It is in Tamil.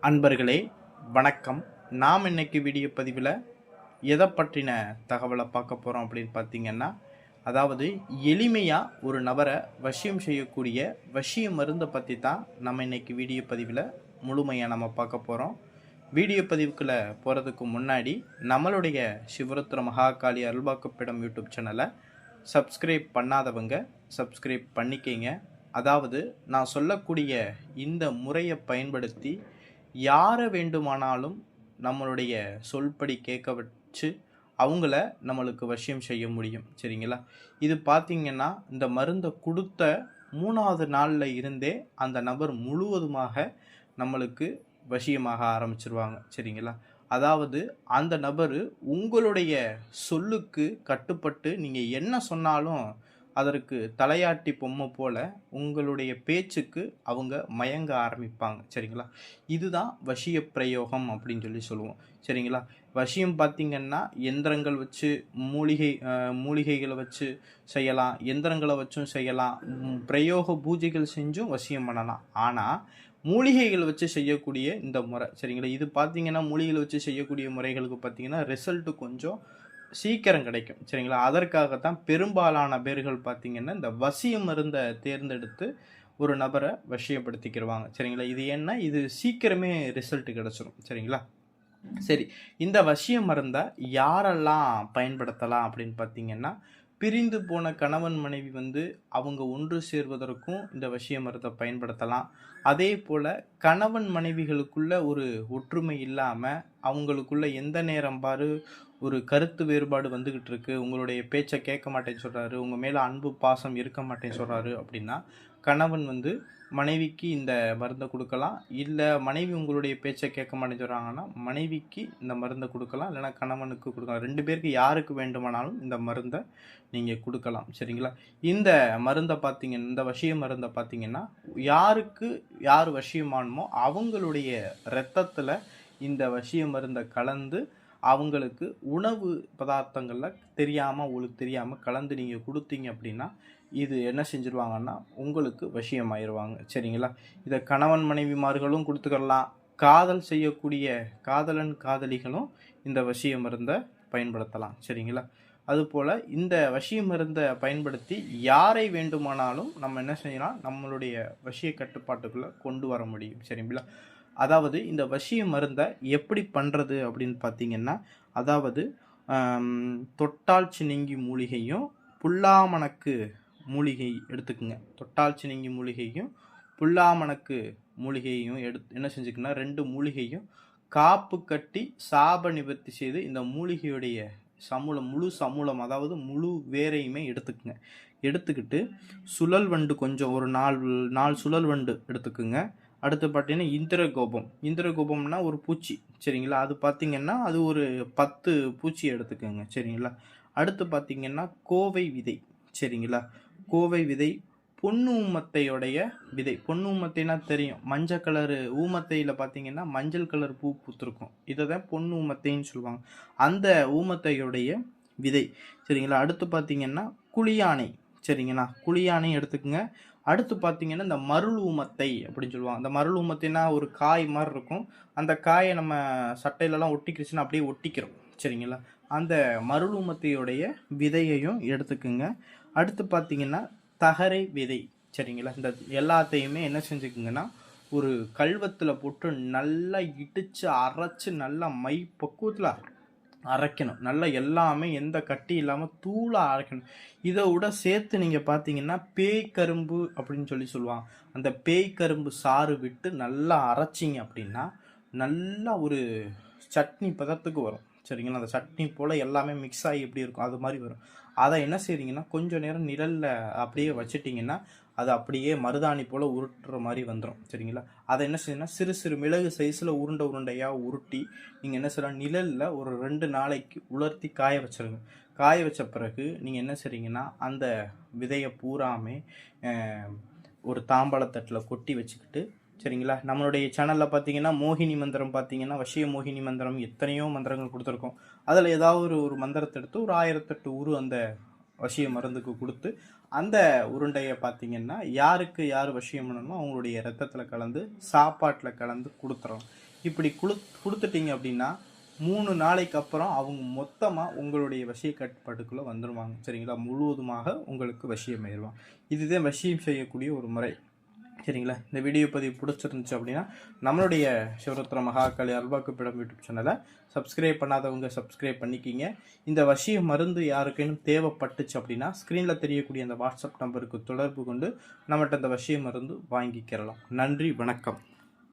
அன்பர்களே வணக்கம். நாம் இன்னைக்கு வீடியோ பதிவில் எதை பற்றின தகவலை பார்க்க போகிறோம் அப்படின்னு பார்த்தீங்கன்னா, அதாவது எளிமையாக ஒரு நபரை வசியம் செய்யக்கூடிய வசிய மருந்தை பற்றி தான் நம்ம இன்னைக்கு வீடியோ பதிவில் முழுமையாக நம்ம பார்க்க போகிறோம். வீடியோ பதிவுக்குள்ளே போகிறதுக்கு முன்னாடி நம்மளுடைய சிவருத்ர மகாகாளி அருள்வாக்குப்பிடம் யூடியூப் சேனலை சப்ஸ்கிரைப் பண்ணாதவங்க சப்ஸ்கிரைப் பண்ணிக்கங்க. அதாவது நான் சொல்லக்கூடிய இந்த முறையை பயன்படுத்தி யாரை வேண்டுமானாலும் நம்மளுடைய சொல்படி கேட்க வச்சு அவங்கள நம்மளுக்கு வசியம் செய்ய முடியும். சரிங்களா? இது பார்த்திங்கன்னா இந்த மருந்தை கொடுத்த 3வது நாளில் இருந்தே அந்த நபர் முழுவதுமாக நம்மளுக்கு வசியமாக ஆரம்பிச்சிருவாங்க. சரிங்களா? அதாவது அந்த நபர் உங்களுடைய சொல்லுக்கு கட்டுப்பட்டு நீங்கள் என்ன சொன்னாலும் அதற்கு தலையாட்டி பொம்மை போல் உங்களுடைய பேச்சுக்கு அவங்க மயங்க ஆரம்பிப்பாங்க. சரிங்களா? இதுதான் வசிய பிரயோகம் அப்படின்னு சொல்லுவோம். சரிங்களா? வசியம் பார்த்திங்கன்னா எந்திரங்கள் வச்சு மூலிகைகளை வச்சு செய்யலாம், எந்திரங்களை வச்சும் செய்யலாம், பிரயோக பூஜைகள் செஞ்சும் வசியம் பண்ணலாம். ஆனால் மூலிகைகள் வச்சு செய்யக்கூடிய இந்த முறை, சரிங்களா, இது பார்த்திங்கன்னா மூலிகைகள் வச்சு செய்யக்கூடிய முறைகளுக்கு பார்த்திங்கன்னா ரிசல்ட்டு கொஞ்சம் சீக்கிரம் கிடைக்கும். சரிங்களா? அதற்காகத்தான் பெரும்பாலான பேர்கள் பார்த்திங்கன்னா இந்த வசிய மருந்தை தேர்ந்தெடுத்து ஒரு நபரை வசியப்படுத்திக்கிடுவாங்க. சரிங்களா? இது ஏன்னா இது சீக்கிரமே ரிசல்ட் கிடச்சிரும். சரிங்களா? சரி, இந்த வசிய மருந்தை யாரெல்லாம் பயன்படுத்தலாம் அப்படின்னு பார்த்திங்கன்னா, பிரிந்து போன கணவன் மனைவி அவங்க ஒன்று சேர்வதற்கும் இந்த வசிய மருந்தை பயன்படுத்தலாம். அதே போல் கணவன் மனைவிகளுக்குள்ள ஒரு ஒற்றுமை இல்லாமல் அவங்களுக்குள்ள எந்த நேரம் பாரு ஒரு கருத்து வேறுபாடு வந்துக்கிட்டு இருக்கு, உங்களுடைய பேச்சை கேட்க மாட்டேன்னு சொல்கிறாரு, உங்கள் மேலே அன்பு பாசம் இருக்க மாட்டேன்னு சொல்கிறாரு அப்படின்னா கணவன் மனைவிக்கு இந்த மருந்தை கொடுக்கலாம். இல்லை மனைவி உங்களுடைய பேச்சை கேட்க மாட்டேன்னு சொல்கிறாங்கன்னா மனைவிக்கு இந்த மருந்தை கொடுக்கலாம், இல்லைனா கணவனுக்கு கொடுக்கலாம். 2 பேருக்கு யாருக்கு வேண்டுமானாலும் இந்த மருந்தை நீங்கள் கொடுக்கலாம். சரிங்களா? இந்த மருந்தை பார்த்தீங்கன்னா, இந்த வசிய மருந்தை பார்த்தீங்கன்னா யாருக்கு யார் வசியமானமோ அவங்களுடைய இரத்தத்தில் இந்த வசிய மருந்தை கலந்து அவங்களுக்கு உணவு பதார்த்தங்களில் உங்களுக்கு தெரியாமல் கலந்து நீங்கள் கொடுத்தீங்க அப்படின்னா இது என்ன செஞ்சுருவாங்கன்னா உங்களுக்கு வசியமாயிருவாங்க. சரிங்களா? இதை கணவன் மனைவிமார்களும் கொடுத்துக்கலாம், காதல் செய்யக்கூடிய காதலன் காதலிகளும் இந்த வசிய மருந்தை பயன்படுத்தலாம். சரிங்களா? அதுபோல் இந்த வசிய மருந்தை பயன்படுத்தி யாரை வேண்டுமானாலும் நம்ம என்ன செய்யலாம், நம்மளுடைய வசிய கட்டுப்பாட்டுக்குள்ளே கொண்டு வர முடியும். சரிங்களா? அதாவது இந்த வசிய மருந்தை எப்படி பண்ணுறது அப்படின்னு பார்த்தீங்கன்னா, அதாவது தொட்டால் சினுங்கி மூலிகையும் புல்லாமணக்கு மூலிகை எடுத்துக்குங்க. தொட்டால் சினுங்கி மூலிகையும் புல்லாமணக்கு மூலிகையும் என்ன செஞ்சுக்குன்னா 2 மூலிகையும் காப்பு கட்டி சாப நிவர்த்தி செய்து இந்த மூலிகையுடைய முழு சமூலம் அதாவது முழு வேரையுமே எடுத்துக்குங்க. எடுத்துக்கிட்டு சுழல் வண்டு கொஞ்சம் ஒரு 4 சுழல் வண்டு எடுத்துக்குங்க. அடுத்து பார்த்தீங்கன்னா இந்திரகோபம்னா ஒரு பூச்சி. சரிங்களா? அது பார்த்திங்கன்னா அது ஒரு 10 பூச்சி எடுத்துக்கோங்க. சரிங்களா? அடுத்து பார்த்திங்கன்னா கோவை விதை. சரிங்களா? கோவை விதை, பொண்ணு ஊமத்தையோடைய விதை. பொண்ணு ஊமத்தைனா தெரியும், மஞ்சள் கலரு ஊமத்தையில் பார்த்திங்கன்னா மஞ்சள் கலர் பூ பூத்துருக்கும். இதை தான் பொண்ணு ஊமத்தைன்னு சொல்லுவாங்க. அந்த ஊமத்தையோடைய விதை. சரிங்களா? அடுத்து பார்த்திங்கன்னா குளியானை. சரிங்களா? குளியானை எடுத்துக்கோங்க. அடுத்து பார்த்திங்கன்னா இந்த மருள் ஊமத்தை அப்படின்னு சொல்லுவாங்க. அந்த மருள் ஊமத்தைனா ஒரு காய் மாதிரி இருக்கும். அந்த காயை நம்ம சட்டையிலலாம் ஒட்டிக்கிடுச்சுன்னா அப்படியே ஒட்டிக்கிறோம். சரிங்களா? அந்த மருள் ஊமத்தையோடைய விதையையும் எடுத்துக்குங்க. அடுத்து பார்த்திங்கன்னா தகரை விதை. சரிங்களா? இந்த எல்லாத்தையுமே என்ன செஞ்சுக்குங்கன்னா ஒரு கல்வத்தில் போட்டு நல்லா இடித்து அரைச்சி நல்லா மை பக்குவத்தில் அரைக்கணும். நல்லா எல்லாமே எந்த கட்டி இல்லாமல் தூளாக அரைக்கணும். இதை விட சேர்த்து நீங்கள் பார்த்தீங்கன்னா பேய் கரும்பு அப்படின்னு சொல்லுவாங்க. அந்த பேய் கரும்பு சாறு விட்டு நல்லா அரைச்சிங்க அப்படின்னா நல்லா ஒரு சட்னி பதத்துக்கு வரும். சரிங்களா? அந்த சட்னி போல் எல்லாமே மிக்ஸ் ஆகி எப்படி இருக்கும் அது மாதிரி வரும். அதை என்ன செய்றீங்கன்னா கொஞ்சம் நேரம் நிழலில் அப்படியே வச்சிட்டிங்கன்னா அது அப்படியே மருதாணி போல் உருட்டுற மாதிரி வந்துடும். சரிங்களா? அதை என்ன செய்யணும்னா சிறு சிறு மிளகு சைஸில் உருண்டையாக உருட்டி நீங்கள் என்ன செய்யலாம், நிழலில் ஒரு 2 நாளைக்கு உலர்த்தி காய வச்சுருங்க. காய வச்ச பிறகு நீங்கள் என்ன செய்றீங்கன்னா அந்த விதையை பூராமே ஒரு தாம்பாளத்தட்டில் கொட்டி வச்சுக்கிட்டு, சரிங்களா, நம்மளுடைய சேனலில் பார்த்தீங்கன்னா மோகினி மந்திரம் பார்த்தீங்கன்னா வசிய மோகினி மந்திரம் எத்தனையோ மந்திரங்கள் கொடுத்துருக்கோம். அதில் ஏதாவது ஒரு மந்திரத்தை எடுத்து ஒரு 1008 உரு அந்த வசிய மருந்துக்கு கொடுத்து அந்த உருண்டையை பார்த்தீங்கன்னா யாருக்கு யார் வசியம் பண்ணணுமோ அவங்களுடைய ரத்தத்தில் கலந்து சாப்பாட்டில் கலந்து கொடுத்துறோம். இப்படி கொடுத்துட்டீங்க அப்படின்னா 3 நாளைக்கு அப்புறம் அவங்க மொத்தமாக உங்களுடைய வசிய கட்டுப்பாட்டுக்குள்ளே வந்துடுவாங்க. சரிங்களா? முழுவதுமாக உங்களுக்கு வசியமாயிருவாங்க. இதுதான் வசியம் செய்யக்கூடிய ஒரு முறை. சரிங்களா? இந்த வீடியோ பதிவு பிடிச்சிருந்துச்சு அப்படின்னா நம்மளுடைய சிவரத்ன மகாகாளி அல்வாக்குப்பிடம் யூடியூப் சேனலை சப்ஸ்கிரைப் பண்ணாதவங்க சப்ஸ்கிரைப் பண்ணிக்கிங்க. இந்த வசிய மருந்து யாருக்கேனும் தேவைப்பட்டுச்சு அப்படின்னா ஸ்க்ரீனில் தெரியக்கூடிய அந்த வாட்ஸ்அப் நம்பருக்கு தொடர்பு கொண்டு நம்மகிட்ட இந்த வசிய மருந்து வாங்கிக்கிறலாம். நன்றி, வணக்கம்.